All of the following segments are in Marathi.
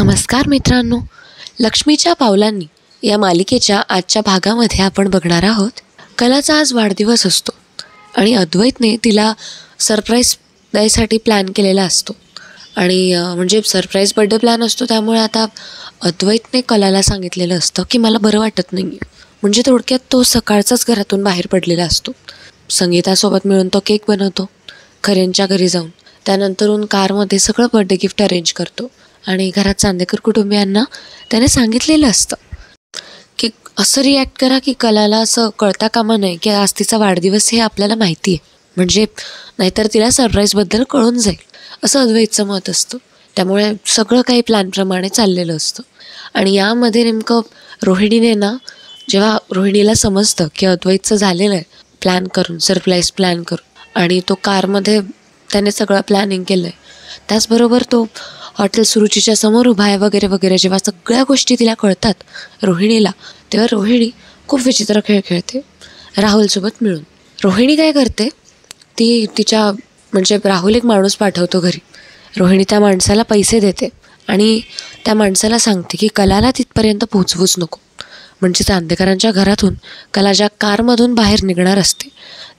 नमस्कार मित्रांनो, लक्ष्मीच्या पावलांनी या मालिकेच्या आजच्या भागामध्ये आपण बघणार आहोत. कलाचा आज वाढदिवस असतो आणि अद्वैतने तिला सरप्राईज द्यायसाठी प्लॅन केलेला असतो आणि म्हणजे सरप्राईज बर्थडे प्लॅन असतो. त्यामुळे आता अद्वैतने कलाला सांगितलेलं असतं की मला बरं वाटत नाही आहे. म्हणजे थोडक्यात तो सकाळचाच घरातून बाहेर पडलेला असतो. संगीतासोबत मिळून तो केक बनवतो खऱ्यांच्या घरी जाऊन. त्यानंतरून कारमध्ये सगळं बर्थडे गिफ्ट अरेंज करतो आणि घरात चांदेकर कुटुंबियांना त्याने सांगितलेलं असतं की असं रिॲक्ट करा की कलाला असं कळता कामा नये की आज तिचा वाढदिवस हे आपल्याला माहिती आहे, म्हणजे नाहीतर तिला सरप्राईजबद्दल कळून जाईल, असं अद्वैतचं मत असतं. त्यामुळे सगळं काही प्लॅनप्रमाणे चाललेलं असतं. आणि यामध्ये नेमकं रोहिणीने ना, जेव्हा रोहिणीला समजतं की अद्वैतचं झालेलं आहे प्लॅन करून, सरप्राईज प्लॅन करून, आणि तो कारमध्ये त्याने सगळं प्लॅनिंग केलं आहे, त्याचबरोबर तो हॉटेल सुरुचीच्या समोर उभा आहे वगैरे वगैरे, जेव्हा सगळ्या गोष्टी तिला कळतात रोहिणीला, तेव्हा रोहिणी खूप विचित्र खेळ खेळते राहुलसोबत मिळून. रोहिणी काय करते, ती तिच्या म्हणजे राहुल एक माणूस पाठवतो घरी. रोहिणी त्या माणसाला पैसे देते आणि त्या माणसाला सांगते की कलाला तिथपर्यंत पोहोचवूच नको. म्हणजे चांदेकरांच्या घरातून कला ज्या कारमधून बाहेर निघणार असते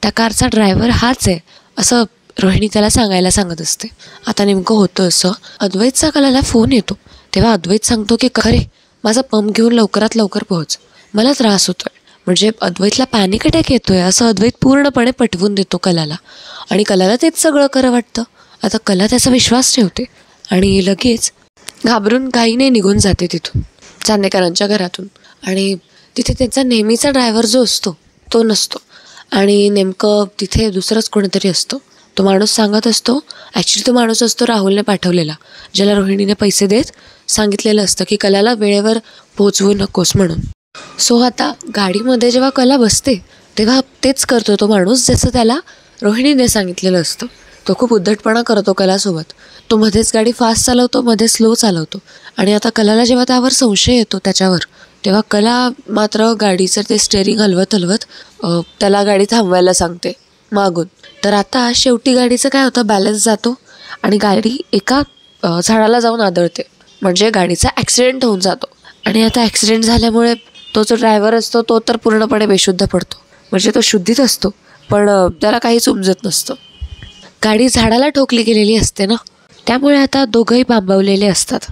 त्या कारचा ड्रायव्हर हाच आहे असं रोहिणी त्याला सांगायला सांगत असते. आता नेमकं होतं असं, अद्वैतचा कलाला फोन येतो. तेव्हा अद्वैत सांगतो की खरे माझा पंप घेऊन लवकरात लवकर पोहोच, मला त्रास होतोय. म्हणजे अद्वैतला पॅनिक अटॅक येतोय असं अद्वैत पूर्णपणे पटवून देतो कलाला, आणि कलाला तेच सगळं खरं वाटतं. आता कला त्याचा विश्वास ठेवते आणि लगेच घाबरून घाईने निघून जाते तिथून चांदेकरांच्या घरातून. आणि तिथे त्यांचा नेहमीचा ड्रायव्हर जो असतो तो नसतो आणि नेमकं तिथे दुसरंच कोणीतरी असतो. तो माणूस सांगत असतो, ॲक्च्युली तो माणूस असतो राहुलने पाठवलेला, ज्याला रोहिणीने पैसे देत सांगितलेलं असतं की कलाला वेळेवर पोहोचवू नकोस म्हणून. सो आता गाडीमध्ये जेव्हा कला बसते तेव्हा तेच करतो तो माणूस जसं त्याला रोहिणीने सांगितलेलं असतं. तो खूप उद्धटपणा करतो कलासोबत. तो मध्येच गाडी फास्ट चालवतो, मध्ये स्लो चालवतो. आणि आता कलाला जेव्हा त्यावर संशय येतो त्याच्यावर, तेव्हा कला मात्र गाडीचं ते स्टेअरिंग हलवत हलवत त्याला गाडी थांबवायला सांगते मागून. तर आता शेवटी गाडीचं काय होतं, बॅलन्स जातो आणि गाडी एका झाडाला जाऊन आदळते. म्हणजे गाडीचा ॲक्सिडेंट होऊन जातो. आणि आता ॲक्सिडेंट झाल्यामुळे तो जो ड्रायव्हर असतो तो तर पूर्णपणे बेशुद्ध पडतो. म्हणजे तो शुद्धीत असतो पण त्याला काहीच उमजत नसतं. गाडी झाडाला ठोकली गेलेली असते ना, त्यामुळे आता दोघंही बांबवलेले असतात.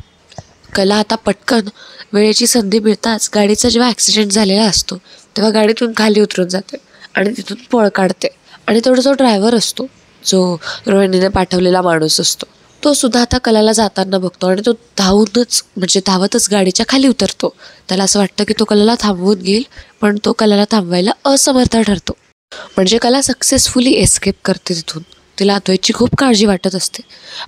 कला आता पटकन वेळेची संधी मिळताच गाडीचा जेव्हा ॲक्सिडेंट झालेला असतो तेव्हा गाडीतून खाली उतरून जाते आणि तिथून पळ काढते. आणि तो जो ड्रायव्हर असतो, जो रोहिणीने पाठवलेला माणूस असतो, तो सुद्धा आता कलाला जाताना बघतो आणि तो धावतच गाडीच्या खाली उतरतो. त्याला असं वाटतं की तो कलाला थांबवून घेईल, पण तो कलाला थांबवायला असमर्थ ठरतो. म्हणजे कला सक्सेसफुली एस्केप करते तिथून. तिला अद्वैतची खूप काळजी वाटत असते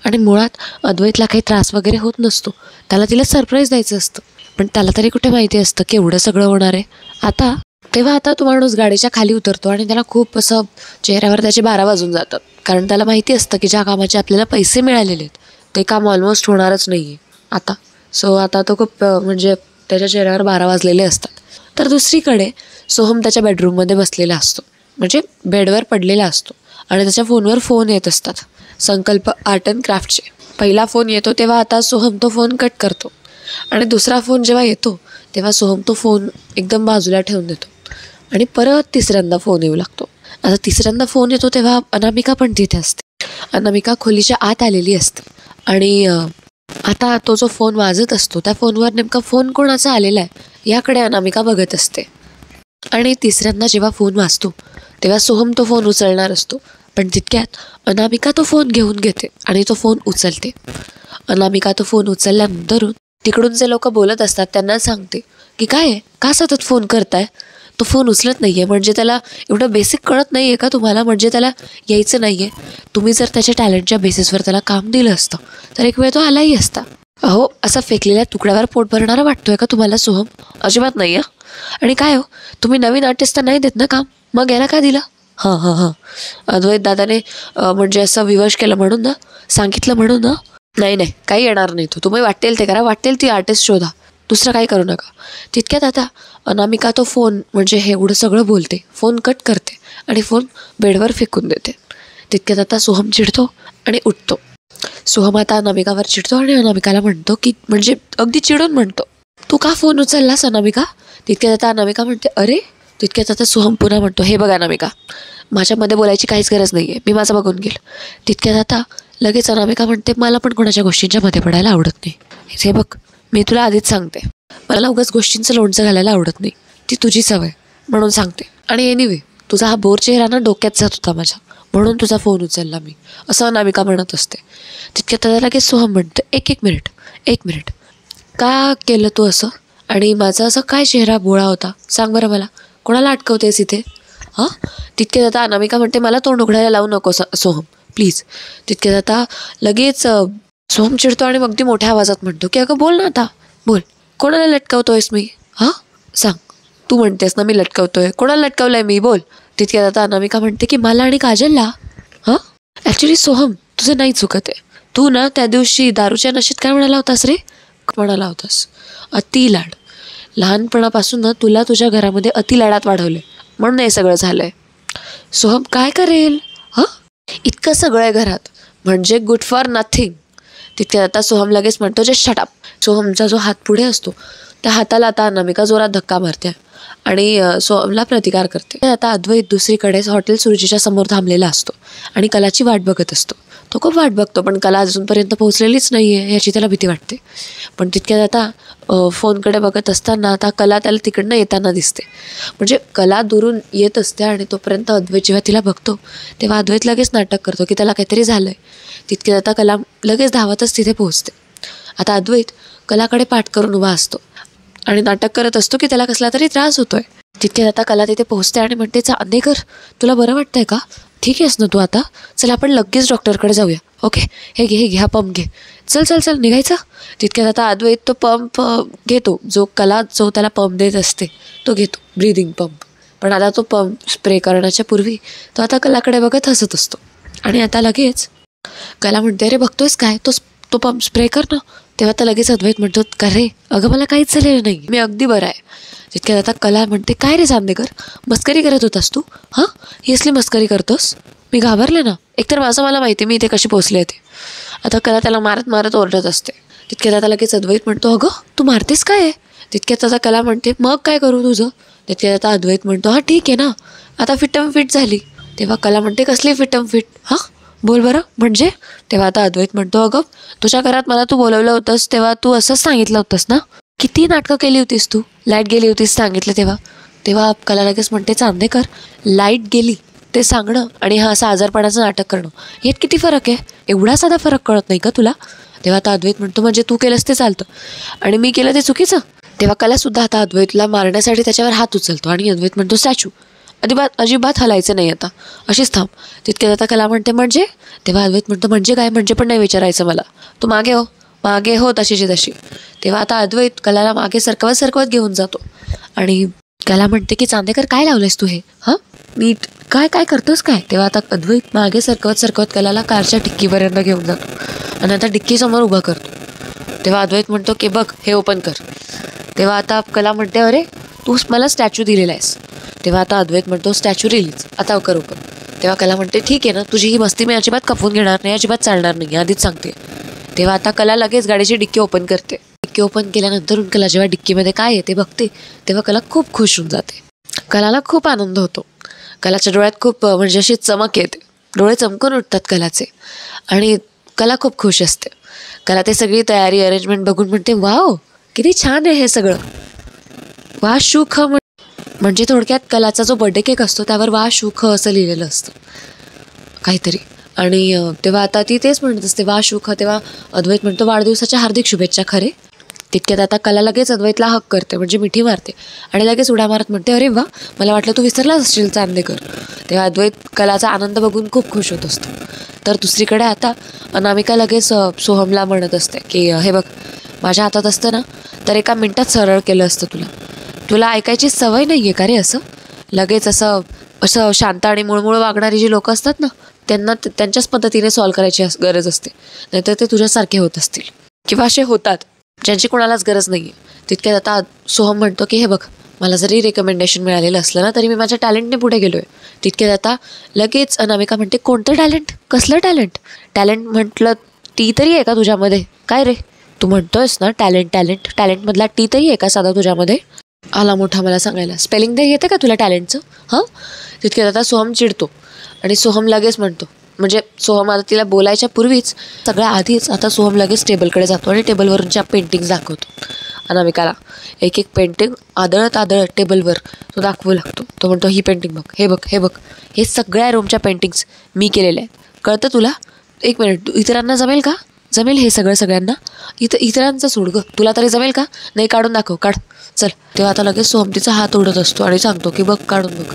आणि मुळात अद्वैतला काही त्रास वगैरे होत नसतो. त्याला तिला सरप्राईज द्यायचं असतं, पण त्याला तरी कुठे माहिती असतं की एवढं सगळं होणार आहे. तेव्हा तो माणूस गाडीच्या खाली उतरतो आणि त्याला खूप असं चेहऱ्यावर त्याचे 12 वाजून जातात. कारण त्याला माहिती असतं की ज्या कामाचे आपल्याला पैसे मिळालेले आहेत ते काम ऑलमोस्ट होणारच नाही आहे आता. सो आता तो खूप म्हणजे त्याच्या चेहऱ्यावर 12 वाजलेले असतात. तर दुसरीकडे सोहम त्याच्या बेडरूममध्ये बसलेला असतो, म्हणजे बेडवर पडलेला असतो आणि त्याच्या फोनवर फोन येत असतात, संकल्प आर्ट अँड क्राफ्टचे. पहिला फोन येतो तेव्हा आता सोहम तो फोन कट करतो आणि दुसरा फोन जेव्हा येतो तेव्हा सोहम तो फोन एकदम बाजूला ठेवून देतो आणि परत तिसऱ्यांदा फोन येऊ लागतो. आता तिसऱ्यांदा फोन येतो तेव्हा अनामिका पण तिथे असते. अनामिका खोलीच्या आत आलेली असते आणि आता तो जो फोन वाजत असतो त्या फोनवर नेमका फोन कोणाचा आलेला आहे याकडे अनामिका बघत असते. आणि तिसऱ्यांदा जेव्हा फोन वाजतो तेव्हा सोहम तो फोन उचलणार असतो, पण तितक्यात अनामिका तो फोन घेऊन घेते आणि तो फोन उचलते. अनामिका तो फोन उचलल्यानंतरून तिकडून जे लोक बोलत असतात त्यांना सांगते की काय आहे, का सतत फोन करताय, तो फोन उचलत नाही आहे, म्हणजे त्याला एवढं बेसिक कळत नाही आहे का तुम्हाला, म्हणजे त्याला यायचं नाही आहे. तुम्ही जर त्याच्या टॅलेंटच्या बेसिसवर त्याला काम दिलं असतं तर एक वेळ तो आलाही असता. अहो, असा फेकलेल्या तुकड्यावर पोट भरणारा वाटतोय का तुम्हाला सोहम? अजिबात नाही आहे. आणि काय हो, तुम्ही नवीन आर्टिस्ट नाही देत ना काम, मग याला का दिला? हां अद्वैत दादाने म्हणजे असं विवश केलं म्हणून ना, सांगितलं म्हणून ना. नाही काही येणार नाही, तुम्ही वाटेल ते करा, वाटेल ती आर्टिस्ट शोधा, दुसरं काही करू नका. तितक्यात आता अनामिका तो फोन म्हणजे हे एवढं सगळं बोलते, फोन कट करते आणि फोन बेडवर फेकून देते. तितक्यात आता सोहम चिडतो आणि उठतो. सोहम आता अनामिकावर चिडतो आणि अनामिकाला म्हणतो की म्हणजे अगदी चिडून म्हणतो, तू का फोन उचललास अनामिका? तितक्यात आता अनामिका म्हणते अरे. तितक्यात आता सोहम पुन्हा म्हणतो, हे बघ अनामिका, माझ्यामध्ये बोलायची काहीच गरज नाही आहे, मी माझं बघून घेईल. तितक्यात आता लगेच अनामिका म्हणते, मला पण कोणाच्या गोष्टींच्या मध्ये पडायला आवडत नाही. हे बघ, मी तुला आधीच सांगते, मला उगाच गोष्टींचं लोणचं घालायला आवडत नाही, ती तुझी सवय म्हणून सांगते. आणि एनिवे तुझा हा बोर चेहरा ना डोक्यात जात होता माझ्या, म्हणून तुझा फोन उचलला मी, असं अनामिका म्हणत असते. तितक्यात आता लगेच सोहम म्हणते, एक मिनिट, का केलं तू असं? आणि माझा असं काय चेहरा बोळा होता सांग बरं मला, कोणाला अटकवतेस इथे? हां. तितक्यात आता अनामिका म्हणते, मला तोंड उघडायला लावू नको सोहम प्लीज. तितक्यात आता लगेच सोहम चिडतो आणि अगदी मोठ्या आवाजात म्हणतो की अगं बोल ना आता, बोल, कोणाला लटकवतोयस मी? हां सांग, तू म्हणतेस ना मी लटकवतोय, कोणाला लटकवलंय मी, बोल. तितक्यात आता अनामिका म्हणते की मला आणि काजलला. हां ॲक्च्युली सोहम तुझं नाही चुकत आहे, तू ना त्या दिवशी दारूच्या नशेत काय म्हणाला होतास रे? म्हणाला होतास अति लाड. लहानपणापासून ना तुला तुझ्या घरामध्ये अति लाडात वाढवले म्हणून हे सगळं झालंय. सोहम काय करेल? हां इतकं सगळं आहे घरात म्हणजे गुड फॉर नथिंग. तितक्यात आता सोहम लगेच म्हणतो, जे शटअप. सोहमचा जो हात पुढे असतो त्या हाताला आता अनामिका जोरात धक्का मारते आणि सोहमला प्रतिकार करते. आता अद्वैत दुसरीकडेच हॉटेल सुरुचीच्या समोर थांबलेला असतो आणि कलाची वाट बघत असतो. तो खूप वाट बघतो पण कला अजूनपर्यंत पोहोचलेलीच नाही आहे याची त्याला भीती वाटते. पण तितक्यात आता फोनकडे बघत असताना आता कला त्याला तिकडनं येताना दिसते. म्हणजे कला दुरून येत असते आणि तोपर्यंत अद्वैत जेव्हा तिला बघतो तेव्हा अद्वैत लगेच नाटक करतो की त्याला काहीतरी झालं आहे. तितक्यात आता कला लगेच धावतच तिथे पोहोचते. आता अद्वैत कलाकडे पाठ करून उभा असतो आणि नाटक करत असतो की त्याला कसला तरी त्रास होतोय. तितक्यात आता कला तिथे पोहोचते आणि म्हणते, चांदेकर तुला बरं वाटतंय का? ठीक आहेस ना तू आता? चल आपण लगेच डॉक्टरकडे जाऊया. ओके हे घे हा पंप घे, चल निघायचं. तितक्यात आता अद्वैत तो पंप घेतो, जो कला जो त्याला पंप देत असते तो घेतो, ब्रीदिंग पंप. पण आता तो पंप स्प्रे करण्याच्या पूर्वी तो आता कलाकडे बघत हसत असतो. आणि आता लगेच कला म्हणते, अरे बघतोयस काय, तो पंप स्प्रे कर ना. तेव्हा आता लगेच अद्वैत म्हणतो, का रे अगं मला काहीच झालेलं नाही, मी अगदी बरं आहे. तितक्यात आता कला म्हणते, काय रे चांदेकर, मस्करी करत होतास तू? हां ही असली मस्करी करतोस? मी घाबरले ना, एकतर मला माहिती मी इथे कशी पोचले ते. आता कला त्याला मारत ओरडत असते. तितक्यात आता लगेच अद्वैत म्हणतो, अगं तू मारतेस काय? तितक्यात आता कला म्हणते, मग काय करू तुझं? तितक्यात आता अद्वैत म्हणतो, हां ठीक आहे ना, आता फिटम फिट झाली. तेव्हा कला म्हणते, कसली फिटम फिट? हां बोल बरं म्हणजे? तेव्हा आता अद्वैत म्हणतो, अगं तुझ्या घरात मला तू बोलवलं होतंस तेव्हा तू असंच सांगितलं होतंस ना, किती नाटकं केली होतीस तू, लाईट गेली होतीस सांगितलं तेव्हा कला लगेच म्हणते, चांदेकर लाईट गेली ते सांगणं आणि हा असं आजारपणाचं नाटक करणं यात किती फरक आहे? एवढा साधा फरक कळत नाही का तुला? तेव्हा आता अद्वैत म्हणतो, म्हणजे तू केलंस ते चालतं आणि मी केलं ते चुकीचं? तेव्हा कलासुद्धा आता अद्वैतला मारण्यासाठी त्याच्यावर हात उचलतो आणि अद्वैत म्हणतो, स्टॅच्यू अजिबात हलायचं नाही आता, अशीच थांब. तितक्यात आता कला म्हणते, म्हणजे? तेव्हा अद्वैत म्हणतो, म्हणजे काय? म्हणजे पण नाही विचारायचं मला, तू मागे हो तशीची तशी. तेव्हा आता अद्वैत कलाला मागे सरकवत घेऊन जातो आणि कला म्हणते की, चांदेकर काय लावलंयस तू हे? हां नीट काय करतोस काय? तेव्हा आता अद्वैत मागे सरकवत कलाला कारच्या डिक्कीपर्यंत घेऊन जातो आणि आता डिक्कीसमोर उभा करतो. तेव्हा अद्वैत म्हणतो की, बघ हे ओपन कर. तेव्हा आता कला म्हणते, अरे तू मला स्टॅच्यू दिलेला आहेस. तेव्हा आता अद्वैत म्हणतो, स्टॅच्यू रिलीज आता कर ओपन. तेव्हा कला म्हणते, ठीक आहे ना, तुझी ही मस्ती मी अजिबात खपवून घेणार नाही, अजिबात चालणार नाही, आधीच सांगते. तेव्हा आता कला लगेच गाडीची डिक्की ओपन करते. डिक्की ओपन केल्यानंतर कला जेव्हा डिक्कीमध्ये काय येते बघते तेव्हा कला खूप खुश होऊन जाते. कलाला खूप आनंद होतो. कलाच्या डोळ्यात खूप म्हणजे अशी चमक येते, डोळे चमकून उठतात कलाचे आणि कला खूप खुश असते. कला ते सगळी तयारी अरेंजमेंट बघून म्हणते, वाव किती छान आहे हे सगळं. वा शुख म्हणजे थोडक्यात कलाचा जो बर्थडे केक असतो त्यावर वा शुख असं लिहिलेलं असतं काहीतरी. आणि तेव्हा आता ती तेच म्हणत असते, वा शुख. तेव्हा अद्वैत म्हणतो, वाढदिवसाच्या हार्दिक शुभेच्छा खरे. तितक्यात आता कला लगेच अद्वैतला हक करते म्हणजे मिठी मारते आणि लगेच उड्या मारत म्हणते, अरे वा मला वाटलं तू विसरलाच असशील चांदेकर. तेव्हा अद्वैत कलाचा आनंद बघून खूप खुश होत असतो. तर दुसरीकडे आता अनामिका लगेच सोहमला म्हणत असते की, हे बघ माझ्या हातात असतं ना तर एका मिनिटात सरळ केलं असतं तुला ऐकायची सवय नाही आहे का रे? असं लगेच असं शांत आणि मुळमुळ वागणारी जी लोकं असतात ना त्यांना त्यांच्याच पद्धतीने सॉल्व करायची गरज असते, नाहीतर ते तुझ्यासारखे होत असतील किंवा असे होतात ज्यांची कोणालाच गरज नाही आहे. तितक्यात आता सोहम म्हणतो की, हे बघ मला जरी रेकमेंडेशन मिळालेलं असलं ना तरी मी माझ्या टॅलेंटने पुढे गेलो आहे. तितक्यात आता लगेच अनामिका म्हणते, कोणतं टॅलेंट? कसलं टॅलेंट म्हटलं टी तरी आहे का तुझ्यामध्ये? काय रे, तू म्हणतोयस ना टॅलेंटमधला टी तरी आहे का साधा तुझ्यामध्ये? आला मोठा मला सांगायला. स्पेलिंग तरी येतं का तुला टॅलेंटचं? हां. तितक्यात आता सोहम चिडतो आणि सोहम लगेच म्हणतो, म्हणजे सोहम आता तिला बोलायच्या पूर्वीच सगळ्या आधीच आता सोहम लगेच टेबलकडे जातो आणि टेबलवरच्या पेंटिंग्स दाखवतो अनामिकाला. एक एक पेंटिंग आदळत टेबलवर तो दाखवू लागतो. तो म्हणतो, ही पेंटिंग बघ, हे बघ, हे सगळ्या रूमच्या पेंटिंग्स मी केलेल्या आहेत, कळतं तुला? एक मिनिट, इतरांना जमेल हे सगळ्यांना? इतरांचं सोड गं, तुला तरी जमेल का? नाही, काढून दाखव, काढ चल. तेव्हा आता लगेच सोहम तिचा हात ओढत असतो आणि सांगतो की बघ, काढून बघ.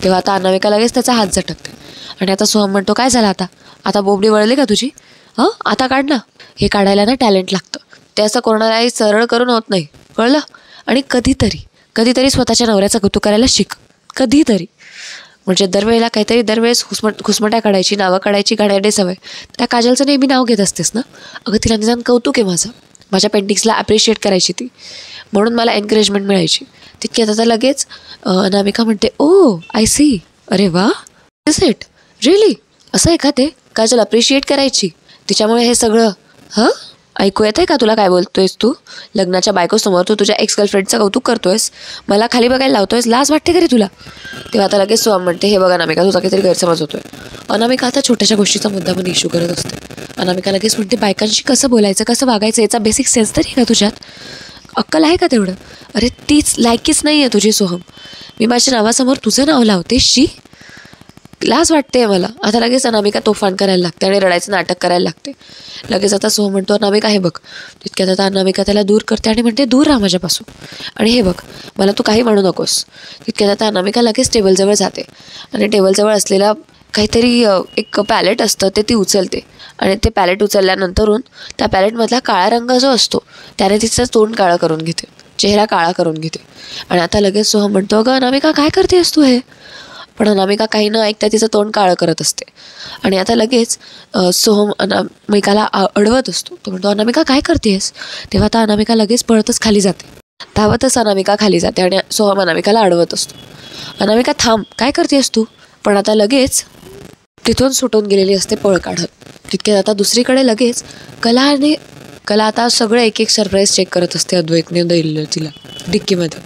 तेव्हा आता अनामिका लगेच त्याचा हात झटकते आणि आता सोहम म्हणतो, काय झालं आता बोबडी वळली का तुझी? आता काढ ना. हे काढायला ना टॅलेंट लागतं, ते असं कोणालाही सरळ करून होत नाही, कळलं? आणि कधीतरी स्वतःच्या नवऱ्याचं कौतुक करायला शिक, कधीतरी. म्हणजे दरवेळेस खुसमट्या काढायची, नावं काढायची घाणेरडी सवय. त्या काजलचं नेहमी नाव घेत असतेस ना? अगं, तिला निदान कौतुक आहे माझ्या पेंटिंग्सला ॲप्रिशिएट करायची ती, म्हणून मला एनकरेजमेंट मिळायची. तितक्यात आता लगेच अनामिका म्हणते, ओ आय सी, अरे वा, इज इट रिअली? असं आहे का ते? काजल अप्रिशिएट करायची, तिच्यामुळे हे सगळं? ऐकू येत आहे का तुला काय बोलतोयस तू? लग्नाच्या बायकोसमोर तू तुझ्या एक्स गर्लफ्रेंडचं कौतुक करतोयस, मला खाली बघायला लावतोयस, लाज वाटते का रे तुला? तेव्हा आता लगेच सोहम म्हणते, हे बघा अनामिका, तुझा काहीतरी गैरसमज होतोय. अनामिका आता छोट्याशा गोष्टीचा मुद्दा पण इश्यू करत असते. अनामिका लगेच म्हणते, बायकांशी कसं बोलायचं, कसं वागायचं, याचा बेसिक सेन्स तरी आहे का तुझ्यात? अक्कल आहे का तेवढं? अरे तीच लायकीच नाही आहे तुझी सोहम, मी माझ्या नावासमोर तुझं नाव लावतेशी, लाज वाटते मला. आता लगेच अनामिका तोफान करायला लागते आणि रडायचं नाटक करायला लागते. लगेच आता सोहम म्हणतो, अनामिका हे बघ. तितक्यात आता अनामिका त्याला दूर करते आणि म्हणते, दूर राहा माझ्यापासून, आणि हे बघ, मला तू काही म्हणू नकोस. तितक्यात आता अनामिका लगेच टेबलजवळ जाते आणि टेबलजवळ असलेला काहीतरी एक पॅलेट असतं ती उचलते आणि ते पॅलेट उचलल्यानंतरून त्या पॅलेटमधला काळा रंग जो असतो त्याने तिचं तोंड काळं करून घेते, चेहरा काळा करून घेते. आणि आता लगेच सोहम म्हणतो, अगं अनामिका, काय करतेस तू हे? पण अनामिका काही न ऐकता तिचं तोंड काळं करत असते. आणि आता लगेच सोहम अनामिकाला अडवत असतो. तो म्हणतो, अनामिका काय करतेस? तेव्हा आता अनामिका लगेच पळतच खाली जाते, धावतच अनामिका खाली जाते आणि सोहम अनामिकाला अडवत असतो. अनामिका थांब, काय करतेस तू? पण आता लगेच तिथून सुटून गेलेली असते पळ काढत. तितक्यात आता दुसरीकडे लगेच कला आता सगळं एक सरप्राईज चेक करत असते अद्वैतने दिलेलं तिला डिक्कीमध्ये.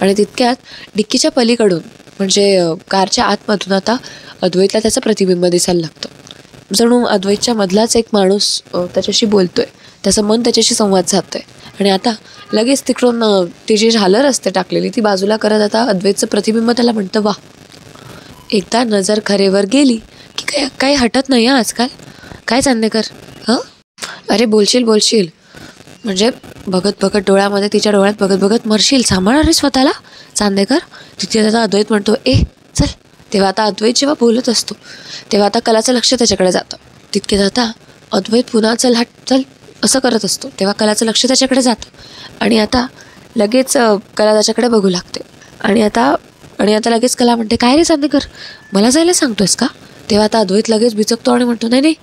आणि तितक्यात डिक्कीच्या पलीकडून म्हणजे कारच्या आतमधून आता अद्वैतला त्याचं प्रतिबिंब दिसायला लागतं. जणू अद्वैतच्या मधलाच एक माणूस त्याच्याशी बोलतोय, त्याचं मन त्याच्याशी संवाद साधतंय. आणि आता लगेच तिकडून ती जी झालर असते टाकलेली ती बाजूला करत आता अद्वैतचं प्रतिबिंब त्याला म्हणतं, वा, एकदा नजर खरेवर गेली की काही हटत नाही आजकाल. काय चांदेकर? अरे बोलशील म्हणजे बघत डोळ्यामध्ये, तिच्या डोळ्यात बघत मरशील, सांभाळ रे स्वतःला चांदेकर. तिथे आता अद्वैत म्हणतो, चल. तेव्हा आता अद्वैत जेव्हा बोलत असतो तेव्हा आता कलाचं लक्ष त्याच्याकडे जातं. तितके आता अद्वैत पुन्हा चल असं करत असतो, तेव्हा कलाचं लक्ष त्याच्याकडे जातं आणि आता लगेच कला त्याच्याकडे बघू लागते. आणि आता लगेच कला म्हणते, काय रे चांदेकर, मला जायला सांगतोयस का? तेव्हा आता अद्वैत लगेच बिचकतो आणि म्हणतो, नाही,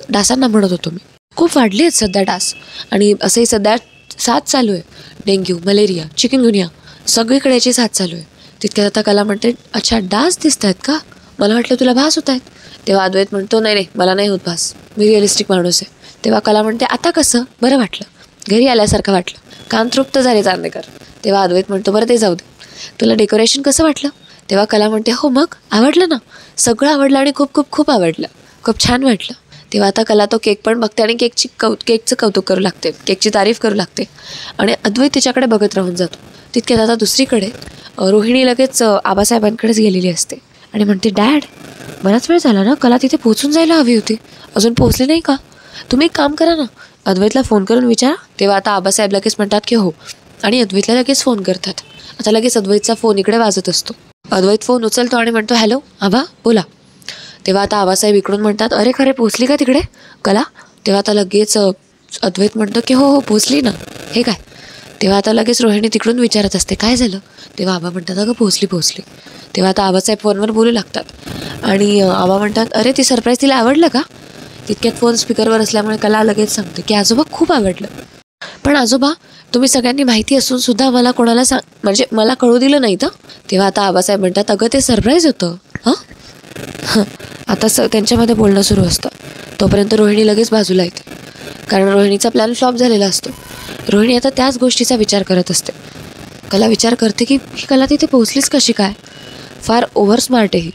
डासांना म्हणत होतो मी. खूप वाढली आहेत सध्या डास, आणि असंही सध्या साथ चालू आहे, डेंग्यू, मलेरिया, चिकनगुनिया, सगळीकडे याची साथ चालू आहे. तितक्यात आता कला म्हणते, अच्छा, डास दिसत आहेत का? मला वाटलं तुला भास होत आहेत. तेव्हा अद्वैत म्हणतो, नाही, मला नाही होत भास, मी रिअलिस्टिक माणूस आहे. तेव्हा कला म्हणते, आता कसं? बरं वाटलं, घरी आल्यासारखं वाटलं, कान तृप्त झाले चांदेकर. तेव्हा अद्वैत म्हणतो, बरं ते जाऊ दे, तुला डेकोरेशन कसं वाटलं? तेव्हा कला म्हणते, हो मग आवडलं ना, सगळं आवडलं आणि खूप खूप खूप आवडलं, खूप छान वाटलं. तेव्हा आता कला तो केक पण बघते आणि केकचं कौतुक करू लागते, केकची तारीफ करू लागते आणि अद्वैत तिच्याकडे बघत राहून जातो. तितक्यात आता दुसरीकडे रोहिणी लगेच आबासाहेबांकडेच गेलेली असते आणि म्हणते, डॅड, बराच वेळ झाला ना, कला तिथे पोहोचून जायला हवी होती, अजून पोहोचली नाही का? तुम्ही एक काम करा ना, अद्वैतला फोन करून विचारा. तेव्हा आता आबासाहेब लगेच म्हणतात की हो, आणि अद्वैतला लगेच फोन करतात. आता लगेच अद्वैतचा फोन इकडे वाजत असतो. अद्वैत फोन उचलतो आणि म्हणतो, हॅलो आबा, बोला. तेव्हा आता आबासाहेब इकडून म्हणतात, अरे खरे पोचली का तिकडे कला? तेव्हा आता लगेच अद्वैत म्हणतो की हो पोचली ना, हे काय? तेव्हा आता लगेच रोहिणी तिकडून विचारत असते, काय झालं? तेव्हा आबा म्हणतात, अगं पोचली. तेव्हा आता आबासाहेब फोनवर बोलू लागतात आणि आबा म्हणतात, अरे ती सरप्राईज तिला आवडलं का? तितक्यात फोन स्पीकरवर असल्यामुळे कला लगेच सांगते की आजोबा खूप आवडलं. पण आजोबा, तुम्ही सगळ्यांनी माहिती असून सुद्धा मला कोणाला म्हणजे मला कळू दिलं नाही तर? तेव्हा आता आबासाहेब म्हणतात, अगं ते सरप्राईज होतं. आता त्यांच्यामध्ये बोलणं सुरू असतं. तोपर्यंत रोहिणी लगेच बाजूला येते, कारण रोहिणीचा प्लॅन फ्लॉप झालेला असतो. रोहिणी आता त्याच गोष्टीचा विचार करत असते. कला विचार करते की ही कला तिथे पोहोचलीच कशी काय. फार ओव्हर स्मार्ट आहे ही.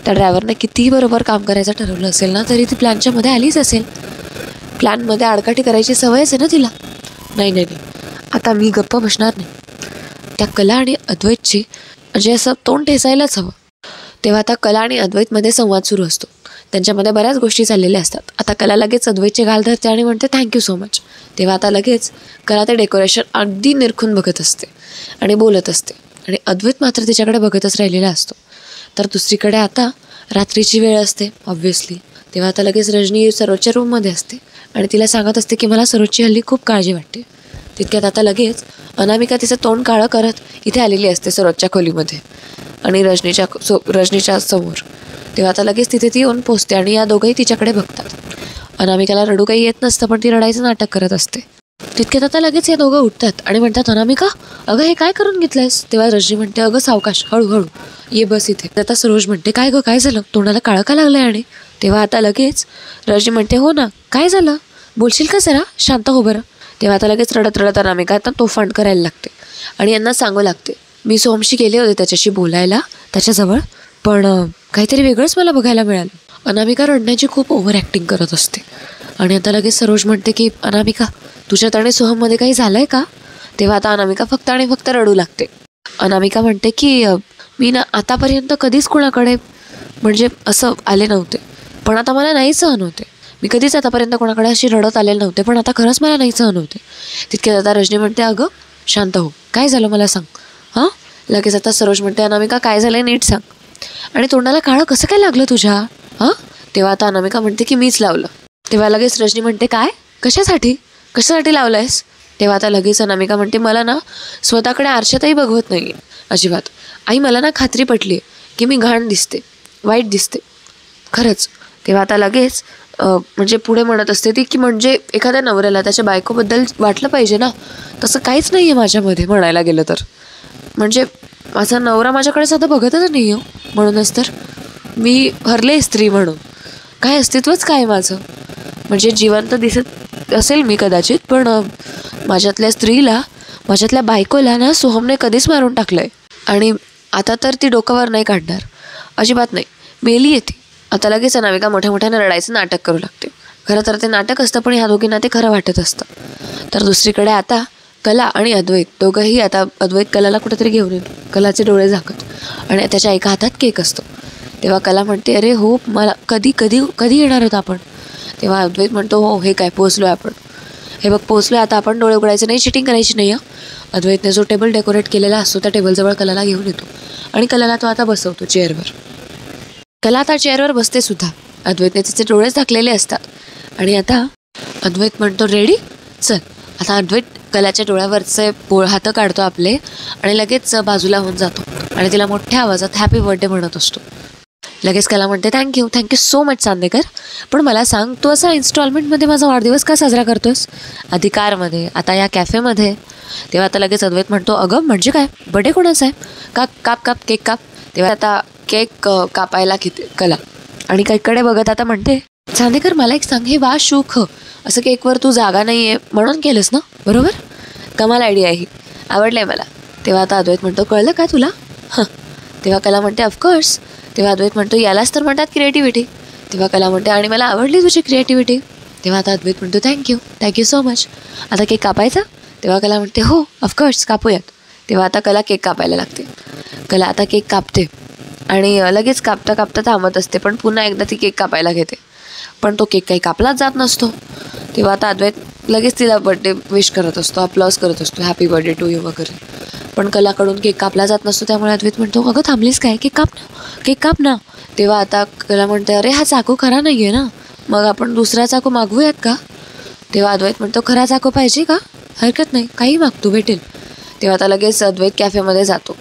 त्या ड्रायव्हरने कितीही बरोबर काम करायचं ठरवलं असेल ना, तरी ती प्लॅनच्या मध्ये आलीच असेल. प्लॅनमध्ये आडकाठी करायची सवयच आहे ना तिला. नाही नाही नाही, आता मी गप्प बसणार नाही. त्या कला आणि अद्वैतची म्हणजे असं तोंड ठेचायलाच हवं. तेव्हा आता कला आणि अद्वैतमध्ये संवाद सुरू असतो. त्यांच्यामध्ये बऱ्याच गोष्टी चाललेल्या असतात. आता कला लगेच अद्वैतचे गाल धरते आणि म्हणते थँक्यू सो मच. तेव्हा आता लगेच कला ते डेकोरेशन अगदी निरखून बघत असते आणि बोलत असते, आणि अद्वैत मात्र तिच्याकडे बघतच राहिलेला असतो. तर दुसरीकडे आता रात्रीची वेळ असते ऑब्व्हियसली. तेव्हा आता लगेच रजनी सरोजच्या रूममध्ये असते आणि तिला सांगत असते की मला सरोजची हल्ली खूप काळजी वाटते. तितक्यात आता लगेच अनामिका तिचं तोंड काळं करत इथे आलेली असते सरोजच्या खोलीमध्ये आणि रजनीच्या समोर. तेव्हा आता लगेच तिथे ती येऊन पोचते आणि या दोघंही तिच्याकडे बघतात. अनामिकाला रडू काही येत नसतं, पण ती रडायचं नाटक करत असते. तितक्यात आता लगेच हे दोघं उठतात आणि म्हणतात अनामिका अगं हे काय करून घेतलंयस. तेव्हा रजनी म्हणते अगं सावकाश, हळूहळू ये बस इथे. आता सरोज म्हणते काय गं काय झालं, तोंडाला काळं का लागलंय. आणि तेव्हा आता लगेच रजनी म्हणते हो ना काय झालं, बोलशील का जरा, शांत हो बरं. तेव्हा आता लगेच रडत रडत अनामिका आता तोफान करायला लागते आणि यांना सांगू लागते मी सोहमशी गेले होते त्याच्याशी बोलायला त्याच्याजवळ, पण काहीतरी वेगळंच मला बघायला मिळालं. अनामिका रडण्याची खूप ओव्हर ॲक्टिंग करत असते आणि आता लगेच सरोज म्हणते की अनामिका तुझ्यात आणि सोहममध्ये काही झालं आहे का. तेव्हा आता अनामिका फक्त आणि फक्त रडू लागते. अनामिका म्हणते की मी ना आतापर्यंत कधीच कोणाकडे म्हणजे असं आले नव्हते, पण आता मला नाही सहन होते. मी कधीच आतापर्यंत कोणाकडे अशी रडत आलेले नव्हते, पण आता खरंच मला नाही सहन होते. तितक्यात आता रजनी म्हणते अगं शांत हो, काय झालं मला सांग. हां लगेच आता सरोज म्हणते अनामिका काय झालं नीट सांग, आणि तोंडाला काळं कसं काय लागलं तुझ्या. हां तेव्हा आता अनामिका म्हणते की मीच लावलं. तेव्हा लगेच रजनी म्हणते काय, कशासाठी कशासाठी लावलं आहेस. तेव्हा आता लगेच अनामिका म्हणते मला ना स्वतःकडे आरशातही बघवत नाही आहे अजिबात. आई मला ना खात्री पटली आहे की मी घाण दिसते, वाईट दिसते खरंच. तेव्हा आता लगेच म्हणजे पुढे म्हणत असते ती की म्हणजे एखाद्या नवऱ्याला त्याच्या बायकोबद्दल वाटलं पाहिजे ना, तसं काहीच नाही आहे माझ्यामध्ये म्हणायला गेलं तर. म्हणजे माझा नवरा माझ्याकडे साधं बघतच नाही हो, म्हणूनच तर मी हरले स्त्री म्हणून. काय अस्तित्वच काय माझं, म्हणजे जिवंत दिसत असेल मी कदाचित, पण माझ्यातल्या स्त्रीला माझ्यातल्या बायकोला ना सोहमने कधीच मारून टाकलं आहे. आणि आता तर ती डोक्यावर नाही काढणार अजिबात नाही, मेली आहे ती. आता लगेच अनामिका मोठ्या मोठ्यानं रडायचं नाटक करू लागते. खरं तर ते नाटक असतं, पण ह्या दोघींना ते खरं वाटत असतं. तर दुसरीकडे आता कला आणि अद्वैत दोघंही आता अद्वैत कलाला कुठेतरी घेऊन येतो, कलाचे डोळे झाकत, आणि त्याच्या एका हातात केक असतो. तेव्हा कला म्हणते अरे हो मला कधी कधी कधी येणार होतं आपण. तेव्हा अद्वैत म्हणतो हो हे काय पोचलो आहे आपण, हे बघ पोचलो आहे आता, आपण डोळे उघडायचे नाही, चिटिंग करायची नाही. अद्वैतने जो टेबल डेकोरेट केलेला असतो त्या टेबलजवळ कलाला घेऊन येतो आणि कलाला तो आता बसवतो चेअरवर. कला आता चेअरवर बसते सुद्धा. अद्वैतने तिचे डोळेच झाकलेले असतात आणि आता अद्वैत म्हणतो रेडी चल. आता अद्वैत कलाच्या डोळ्यावरचे हात काढतो आपले आणि लगेच बाजूला होऊन जातो आणि तिला मोठ्या आवाजात हॅपी बर्थडे म्हणत असतो. लगेच कला म्हणते थँक्यू सो मच चांदेकर, पण मला सांग तू असा इन्स्टॉलमेंटमध्ये माझा वाढदिवस का साजरा करतोस, आधी कारमध्ये आता या कॅफेमध्ये. तेव्हा आता लगेच अद्वैत म्हणतो अगं म्हणजे काय, बर्थडे कोणाचा आहे, काप केक काप. तेव्हा आता केक कापायला घेते कला आणि केककडे बघत आता म्हणते चांदेकर मला एक सांग, हे वा शू ख असं केकवर तू जागा नाही आहे म्हणून केलंस ना, बरोबर, कमाल आयडिया आहे ही, आवडलं आहे मला. तेव्हा आता अद्वैत म्हणतो कळलं का तुला. हां तेव्हा कला म्हणते ऑफकोर्स. तेव्हा अद्वैत म्हणतो यालाच तर म्हणतात क्रिएटिव्हिटी. तेव्हा कला म्हणते आणि मला आवडली तुझी क्रिएटिव्हिटी. तेव्हा आता अद्वैत म्हणतो थँक्यू सो मच. आता केक कापायचा. तेव्हा कला म्हणते हो ऑफकोर्स कापूयात. तेव्हा आता कला केक कापायला लागते. कला आता केक कापते आणि लगेच कापता कापता थांबत असते, पण पुन्हा एकदा ती केक कापायला घेते, पण तो केक काही कापलाच जात नसतो. तेव्हा आता अद्वैत लगेच तिला बर्थडे विश करत असतो, अप्लॉज करत असतो, हॅपी बर्थडे टू यू वगैरे, पण कलाकडून केक कापला जात नसतो. त्यामुळे अद्वैत म्हणतो अगं थांबलीस काय, केक काप ना. तेव्हा आता कला म्हणते अरे हा चाकू खरा नाही आहे ना, मग आपण दुसरा चाकू मागवूयात का. तेव्हा अद्वैत म्हणतो खरा चाकू पाहिजे का, हरकत नाही काही मागतो भेटेल. तेव्हा आता लगेच अद्वैत कॅफेमध्ये जातो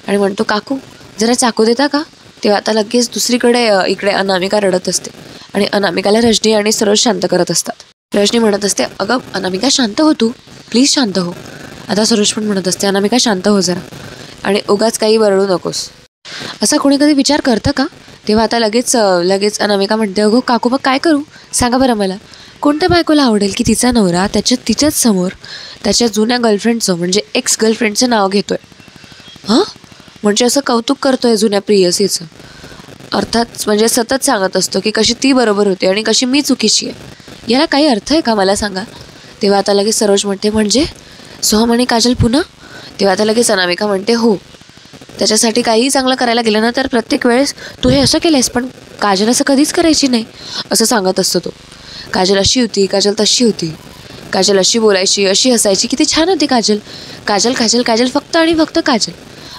आणि म्हणतो काकू जरा चाकू देता का. तेव्हा आता लगेच दुसरीकडे इकडे अनामिका रडत असते आणि अनामिकाला रजनी आणि सरोज शांत करत असतात. रजनी म्हणत असते अगं अनामिका शांत हो तू, प्लीज शांत हो. आता सरोज पण म्हणत असते अनामिका शांत हो जरा आणि उगाच काही बरडू नकोस. असा कोणी कधी विचार करतं का तेव्हा आता लगेच अनामिका म्हणते, अगो काकू मग काय करू सांगा बरं मला. कोणत्या बायकोला आवडेल की तिचा नवरा तिच्याच समोर त्याच्या जुन्या गर्लफ्रेंडचं म्हणजे एक्स गर्लफ्रेंडचं नाव घेतोय. हां म्हणजे असं कौतुक करतोय जुन्या प्रियसीचं. अर्थात म्हणजे सतत सांगत असतो की कशी ती बरोबर होती आणि कशी मी चुकीची आहे. याला काही अर्थ आहे का मला सांगा. तेव्हा आता लगेच सरोज म्हणते, म्हणजे सोहम आणि काजल पुन्हा. तेव्हा आता लगेच अनामिका म्हणते, हो त्याच्यासाठी काहीही चांगलं करायला गेलं ना तर प्रत्येक वेळेस तू हे असं केलंयस, पण काजल असं कधीच करायची नाही असं सांगत असतो तो. काजल अशी होती, काजल तशी होती, काजल अशी बोलायची, अशी हसायची, किती छान होती काजल. काजल काजल काजल फक्त आणि फक्त काजल.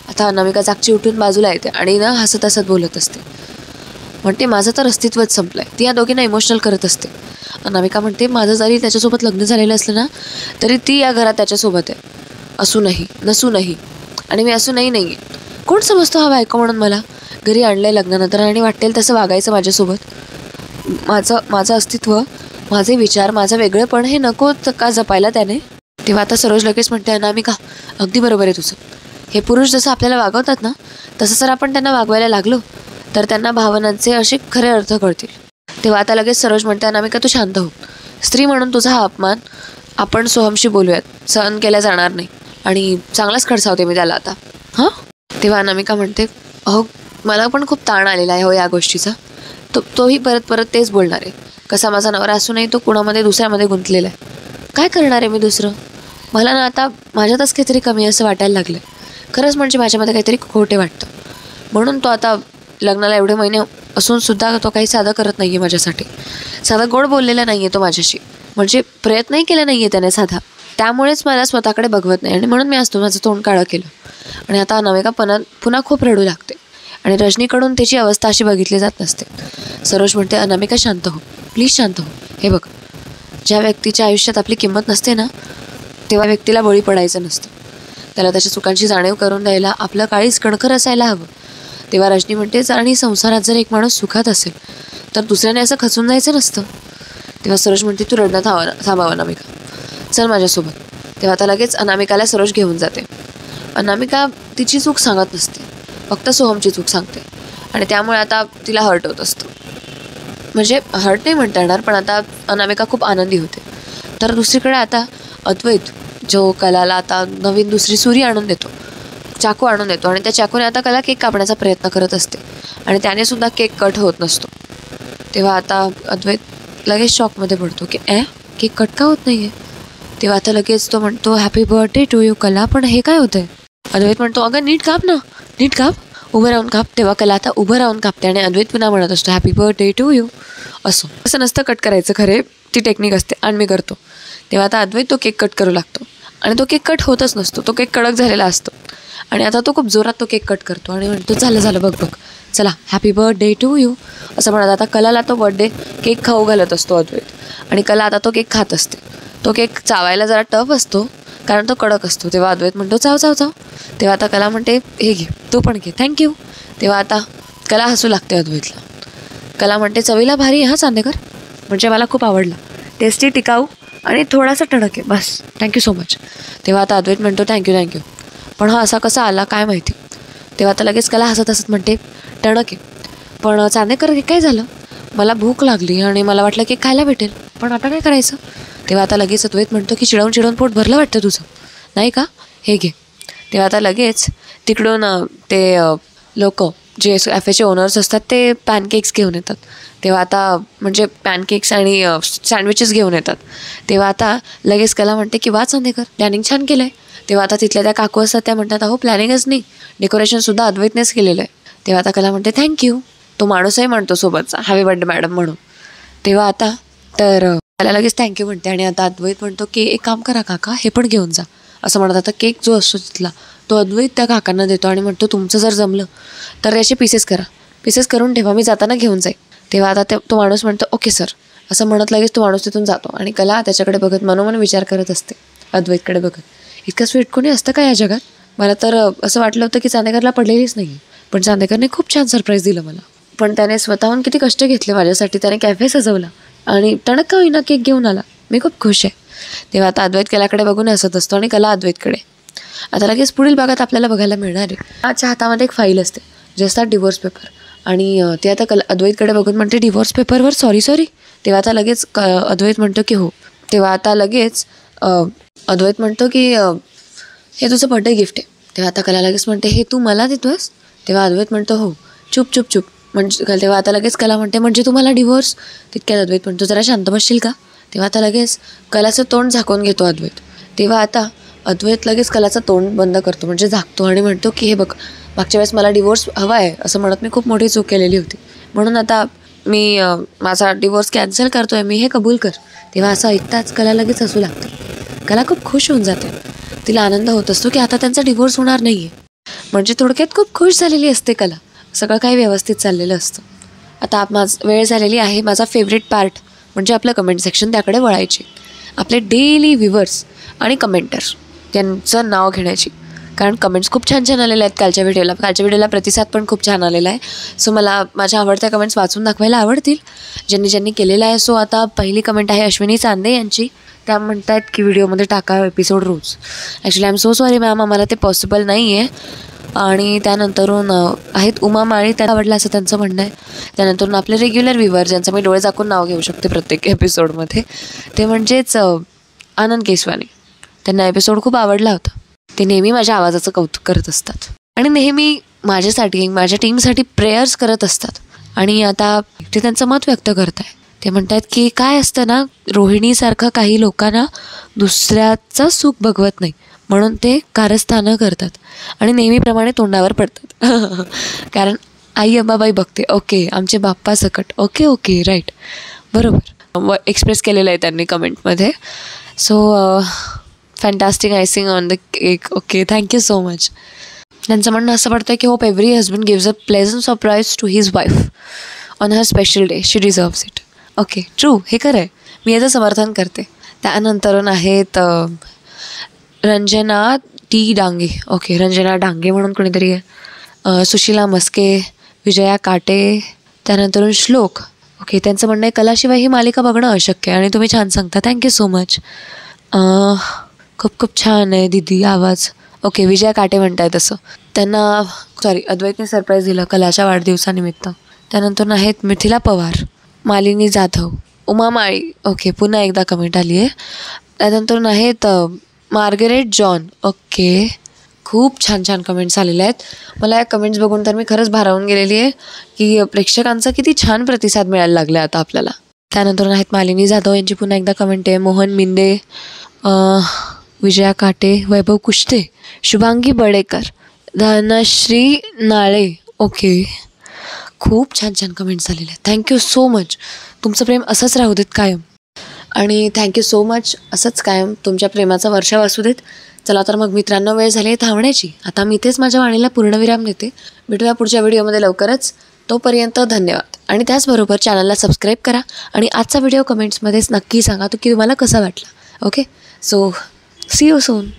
आता अनामिका जागची उठून बाजूला येते आणि ना हसत हसत बोलत असते. म्हणते माझं तर अस्तित्वच संपलं आहे. ती या दोघींना इमोशनल करत असते. अनामिका म्हणते माझं जरी त्याच्यासोबत लग्न झालेलं असलं ना तरी ती या घरात त्याच्यासोबत आहे, असूनही नसूनही. आणि मी असूनही नाही आहे. कोण समजतो हा बायको म्हणून मला. घरी आणलं आहे लग्नानंतर आणि वाटेल तसं वागायचं माझ्यासोबत. माझं अस्तित्व, माझे विचार, माझं वेगळेपण हे नको का जपायला त्याने. तेव्हा आता सरोज लगेच म्हणते, अनामिका अगदी बरोबर आहे तुझं. हे पुरुष जसं आपल्याला वागवतात ना तसं जर आपण त्यांना वागवायला लागलो तर त्यांना भावनांचे असे खरे अर्थ कळतील. तेव्हा आता लगेच सरोज म्हणते, अनामिका तू शांत हो. स्त्री म्हणून तुझा हा अपमान आपण सोहमशी बोलूयात, सहन केला जाणार नाही. आणि चांगलाच खडसावते मी त्याला आता. हां तेव्हा अनामिका म्हणते, अहो मला पण खूप ताण आलेला आहे हो या गोष्टीचा. तोही परत तेच बोलणार आहे. कसा माझा नवरा असूनही तो कुणामध्ये दुसऱ्यामध्ये गुंतलेला आहे. काय करणार आहे मी दुसरं. मला ना आता माझ्यातच काहीतरी कमी असं वाटायला लागलं. खरंच म्हणजे माझ्यामध्ये काहीतरी खोटे वाटतं. म्हणून तो आता लग्नाला एवढे महिने असूनसुद्धा तो काही साधं करत नाही आहे माझ्यासाठी. साधा गोड बोललेला नाही आहे तो माझ्याशी. म्हणजे प्रयत्नही केला नाही आहे त्याने साधा. त्यामुळेच मला स्वतःकडे बघवत नाही आणि म्हणून मी आज माझं तोंड काळं केलं. आणि आता अनामिका पुन्हा खूप रडू लागते. आणि रजनीकडून त्याची अवस्था अशी बघितली जात नसते. सरोज म्हणते, अनामिका शांत हो, प्लीज शांत हो. हे बघ, ज्या व्यक्तीच्या आयुष्यात आपली किंमत नसते ना तेव्हा व्यक्तीला बळी पडायचं नसतं. त्याला त्याच्या चुकांची जाणीव करून द्यायला आपलं काळीच कणखर असायला हवं. तेव्हा रजनी म्हणते, आणि संसारात जर एक माणूस सुखात असेल तर दुसऱ्याने असं खचून जायचं नसतं. तेव्हा सरोज म्हणते, तू रडणं थांबावं अनामिका, चल माझ्यासोबत. तेव्हा आता लगेच अनामिकाला सरोज घेऊन जाते. अनामिका तिची चूक सांगत नसते, फक्त सोहमची चूक सांगते. आणि त्यामुळे आता तिला हर्ट होत असतं. म्हणजे हर्ट नाही म्हणता येणार, पण आता अनामिका खूप आनंदी होते. तर दुसरीकडे आता अद्वैत जो कलाला आता नवीन दुसरी सुरी आणून देतो, चाकू आणून देतो. आणि त्या चाकूने आता कला केक कापण्याचा प्रयत्न करत असते आणि त्याने सुद्धा केक कट होत नसतो. तेव्हा आता अद्वैत लगेच शॉकमध्ये पडतो की केक कट का होत नाही आहे. तेव्हा आता लगेच तो म्हणतो, हॅपी बर्थडे टू यू कला. पण हे काय होतंय. अद्वैत म्हणतो, अगं नीट काप ना, नीट काप, उभं राहून काप. तेव्हा कला आता उभं राहून कापते आणि अद्वैत पुन्हा म्हणत असतो, हॅपी बर्थडे टू यू. असं नसतं कट करायचं, खरे ती टेक्निक असते आणि मी करतो. तेव्हा आता अद्वैत तो केक कट करू लागतो आणि तो केक कट होतच नसतो. तो केक कडक झालेला असतो आणि आता तो खूप जोरात तो केक कट करतो आणि म्हणतो, झालं बघ चला हॅपी बर्थडे टू यू असं म्हणत. आता कलाला तो बर्थडे केक खाऊ घालत असतो अद्वैत आणि कला आता तो केक खात असते. तो केक चावायला जरा टफ असतो कारण तो कडक असतो. तेव्हा अद्वैत म्हणतो, चाव. तेव्हा आता कला म्हणते, हे घे, तू पण घे, थँक्यू. तेव्हा आता कला हसू लागते अद्वैतला. कला म्हणते, चवीला भारी हा चांदेकर, म्हणजे मला खूप आवडला, टेस्टी, टिकाऊ आणि थोडासा टणक आहे, बस, थँक्यू सो मच. तेव्हा आता अद्वैत म्हणतो, थँक्यू, पण हा असा कसा आला काय माहिती. तेव्हा आता लगेच कला हसत म्हणते, टणक आहे, पण चांदेकर हे काय झालं, मला भूक लागली आणि मला वाटलं की खायला भेटेल, पण आता काय करायचं. तेव्हा आता लगेच अद्वैत म्हणतो की चिडवून पोट भरलं वाटतं तुझं, नाही का, हे घे. तेव्हा आता लगेच तिकडून ते लोक जे कॅफेचे ओनर्स असतात ते पॅनकेक्स घेऊन येतात. तेव्हा आता म्हणजे पॅनकेक्स आणि सँडविचेस घेऊन येतात. तेव्हा आता लगेच कला म्हणते की वा चांदेकर, प्लॅनिंग छान केलं आहे. तेव्हा आता तिथल्या त्या काकू असतात त्या म्हणतात, अहो प्लॅनिंगच नाही, डेकोरेशनसुद्धा अद्वैतनेच केलेलं आहे. तेव्हा आता कला म्हणते, थँक्यू. तो माणूसही म्हणतो सोबतचा, हॅपी बर्थडे मॅडम म्हणून. तेव्हा आता तर त्याला लगेच थँक्यू म्हणते आणि आता अद्वैत म्हणतो की एक काम करा काका, हे पण घेऊन जा असं म्हणत. आता केक जो असतो तिथला तो अद्वैत त्या काकांना देतो आणि म्हणतो, तुमचं जर जमलं तर याचे पीसेस करून ठेवा, मी जाताना घेऊन जाईल. तेव्हा आता तो माणूस म्हणतो, ओके सर असं म्हणत लगेच तो माणूस तिथून जातो. आणि कला त्याच्याकडे बघत मनोमन विचार करत असते, अद्वैतकडे बघत, इतकं स्वीट कोणी असतं का या जगात. मला तर असं वाटलं होतं की चांदेकरला पडलेलीच नाही, पण चांदेकरने खूप छान सरप्राईज दिलं मला. पण त्याने स्वतःहून किती कष्ट घेतले माझ्यासाठी, त्याने कॅफे सजवला आणि टणक का होईना केक घेऊन आला, मी खूप खुश आहे. तेव्हा आता अद्वैत कलाकडे बघून हसत असतो आणि कला अद्वैतकडे. आता लगेच पुढील भागात आपल्याला बघायला मिळणार आहे, आजच्या हातामध्ये एक फाईल असते जे असतात डिवोर्स पेपर. आणि ते आता अद्वैतकडे बघून म्हणते डिवोर्स पेपरवर सॉरी. तेव्हा आता लगेच अद्वैत म्हणतो की हो. तेव्हा आता लगेच अद्वैत म्हणतो की हे तुझं बर्थडे गिफ्ट आहे. तेव्हा आता कला लगेच म्हणते हे तू मला देतोस. तेव्हा अद्वैत म्हणतो हो. चुप. म्हणजे तेव्हा आता लगेच कला म्हणते म्हणजे तुम्हाला डिवोर्स. तितक्यात अद्वैत म्हणतो जरा शांत बसशील का. तेव्हा आता लगेच कलाचं तोंड झाकून घेतो अद्वैत. तेव्हा आता अद्वैत लगेच कलाचं तोंड बंद करतो म्हणजे झाकतो आणि म्हणतो की हे बघ मागच्या वेळेस मला डिवोर्स हवा आहे असं म्हणत मी खूप मोठी चूक केलेली होती, म्हणून आता मी माझा डिवोर्स कॅन्सल करतो आहे, मी हे कबूल कर. तेव्हा असं ऐकताच कला लगेच हसू लागते. कला खूप खुश होऊन जाते. तिला आनंद होत असतो की आता त्यांचा डिवोर्स होणार नाही आहे. म्हणजे थोडक्यात खूप खुश झालेली असते कला. सगळं काही व्यवस्थित चाललेलं असतं. आता वेळ झालेली आहे माझा फेवरेट पार्ट म्हणजे आपलं कमेंट सेक्शन, त्याकडे वळायचे. आपले डेली व्ह्यूवर्स आणि कमेंटर्स त्यांचं नाव घेण्याची, कारण कमेंट्स खूप छान छान आलेले आहेत कालच्या व्हिडिओला प्रतिसाद पण खूप छान आलेला आहे. सो मला माझ्या आवडत्या कमेंट्स वाचून दाखवायला आवडतील ज्यांनी केलेलं आहे. सो आता पहिली कमेंट आहे अश्विनी चांदे यांची. त्या म्हणत आहेत की व्हिडिओमध्ये टाका एपिसोड रोज. Actually I am so sorry ma'am, आम्हाला ते पॉसिबल नाही आहे. आणि त्यानंतरून आहेत उमा माळी, त्यांना आवडलं असं त्यांचं म्हणणं आहे. त्यानंतरून आपले रेग्युलर व्ह्यूवर ज्यांचं मी डोळे झाकून नाव घेऊ शकते प्रत्येक एपिसोडमध्ये, ते म्हणजेच आनंद केसवानी. त्यांना एपिसोड खूप आवडला होता. ते नेहमी माझ्या आवाजाचं कौतुक करत असतात आणि नेहमी माझ्यासाठी माझ्या टीमसाठी प्रेयर्स करत असतात. आणि आता ते त्यांचं मत व्यक्त करत आहे. ते म्हणतात की काय असतं ना, रोहिणीसारखं काही लोकांना दुसऱ्याचं सुख बघवत नाही म्हणून ते कारस्थानं करतात आणि नेहमीप्रमाणे तोंडावर पडतात. कारण आई अंबाबाई बघते, ओके आमचे बाप्पा सकट, ओके राईट, बरोबर एक्सप्रेस केलेलं आहे त्यांनी कमेंटमध्ये. So fantastic icing on the cake. Okay, thank you so much. त्यांचं म्हणणं असं पडतं की hope every husband gives a pleasant surprise to his wife on her special day, she deserves it. Okay, true, हे खरं आहे, मी याचं समर्थन करते. त्यानंतरून आहेत रंजना टी डांगे. ओके, रंजना डांगे म्हणून कोणीतरी आहे. सुशीला मस्के, विजया काटे, त्यानंतरून श्लोक. ओके, त्यांचं म्हणणं आहे कलाशिवाय ही मालिका बघणं अशक्य आहे आणि तुम्ही छान सांगता, थँक्यू सो मच. खूप छान आहे दीदी आवाज. ओके, विजया काटे म्हणत आहेत असं. त्यांना अद्वैतने सरप्राईज दिलं कलाच्या वाढदिवसानिमित्त. त्यानंतर आहेत मिथिला पवार, मालिनी जाधव, उमा माळी. ओके, पुन्हा एकदा कमेंट आली आहे. त्यानंतर आहेत मार्गरेट जॉन. ओके, खूप छान कमेंट्स आलेले आहेत. मला या कमेंट्स बघून तर मी खरंच भारावून गेलेली आहे की प्रेक्षकांचा किती छान प्रतिसाद मिळायला लागला आता आपल्याला. त्यानंतर आहेत मालिनी जाधव यांची पुन्हा एकदा कमेंट आहे. मोहन मिंदे, विजया काटे, वैभव कुष्टे, शुभांगी बडेकर, धनश्री नाळे. ओके, खूप छान कमेंट्स आलेले आहेत. Thank you so much. तुमचं प्रेम असंच राहू देत कायम. आणि थँक्यू सो मच, असंच कायम तुमच्या प्रेमाचा वर्षाव असू देत. चला तर मग मित्रांनो, वेळ झाली आहे थांबण्याची. आता मी इथेच माझ्या वाणीला पूर्णविराम देते. भेटूया पुढच्या व्हिडिओमध्ये लवकरच. तोपर्यंत धन्यवाद. आणि त्याचबरोबर चॅनलला सबस्क्राईब करा आणि आजचा व्हिडिओ कमेंट्समध्येच नक्की सांगा की तुम्हाला कसा वाटला. Okay, so see you soon.